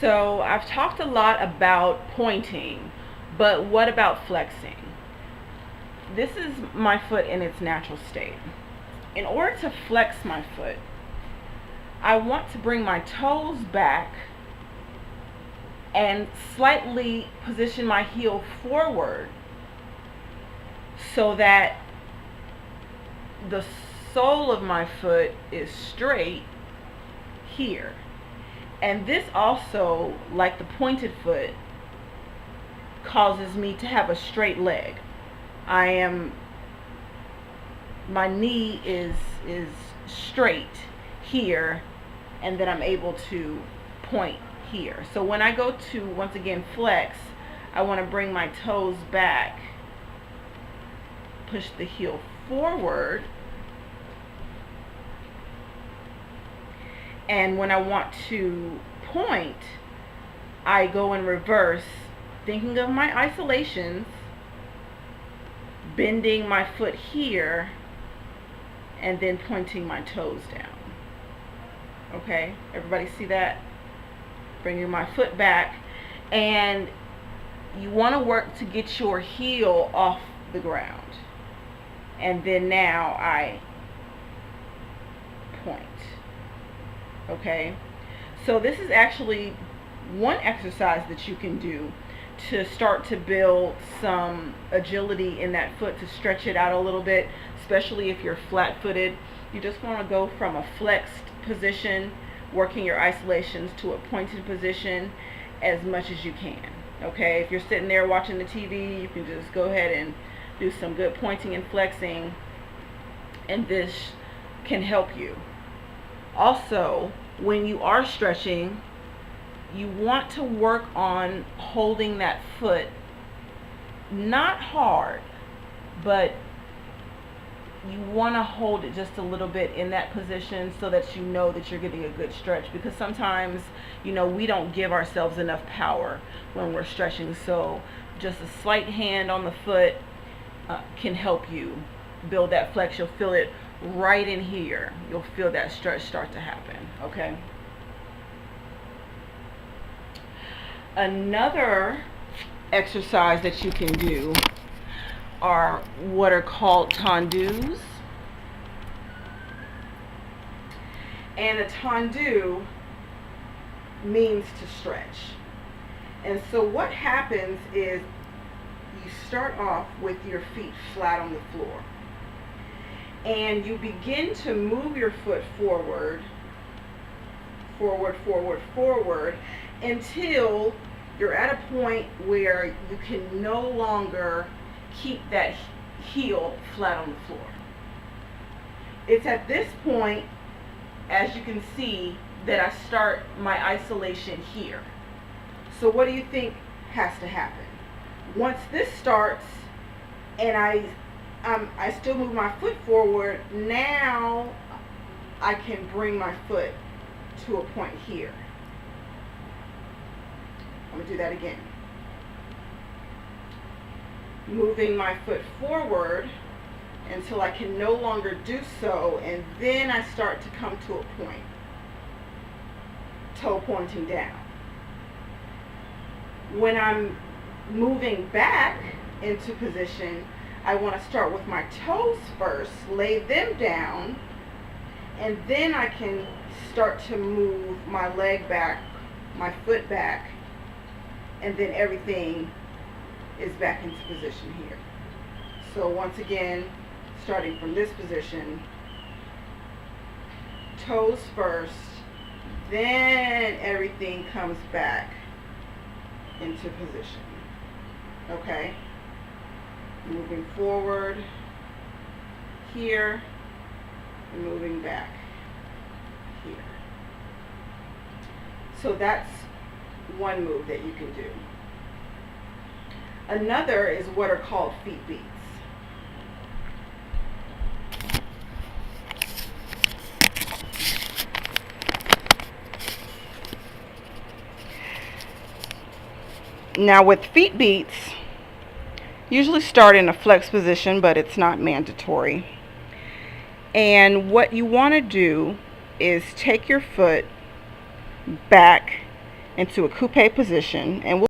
So I've talked a lot about pointing, but what about flexing? This is my foot in its natural state. In order to flex my foot, I want to bring my toes back and slightly position my heel forward so that the sole of my foot is straight here. And this also, like the pointed foot, causes me to have a straight leg. My knee is straight here, and then I'm able to point here. So when I go to, once again, flex, I want to bring my toes back, push the heel forward, and when I want to point, I go in reverse, thinking of my isolations, bending my foot here, and then pointing my toes down. Okay, everybody see that? Bringing my foot back, and you want to work to get your heel off the ground. And then now I point. Okay, so this is actually one exercise that you can do to start to build some agility in that foot, to stretch it out a little bit, especially if you're flat-footed. You just want to go from a flexed position, working your isolations, to a pointed position as much as you can. Okay, if you're sitting there watching the TV, you can just go ahead and do some good pointing and flexing, and this can help you. Also, when you are stretching, you want to work on holding that foot not hard, but you want to hold it just a little bit in that position so that you know that you're getting a good stretch, because sometimes, we don't give ourselves enough power when we're stretching. So just a slight hand on the foot can help you build that flex. You'll feel it right in here. You'll feel that stretch start to happen. Okay. Another exercise that you can do are what are called tendus. And a tendu means to stretch. And so what happens is you start off with your feet flat on the floor, and you begin to move your foot forward, until you're at a point where you can no longer keep that heel flat on the floor. It's at this point, as you can see, that I start my isolation here. So what do you think has to happen? Once this starts and I still move my foot forward, now I can bring my foot to a point here. I'm going to do that again. Moving my foot forward until I can no longer do so, and then I start to come to a point. Toe pointing down. When I'm moving back into position, I want to start with my toes first, lay them down, and then I can start to move my leg back, my foot back, and then everything is back into position here. So once again, starting from this position, toes first, then everything comes back into position. Okay? Moving forward here, and moving back here. So that's one move that you can do. Another is what are called feet beats. Now with feet beats, usually start in a flex position, but it's not mandatory. And what you want to do is take your foot back into a coupe position, and we'll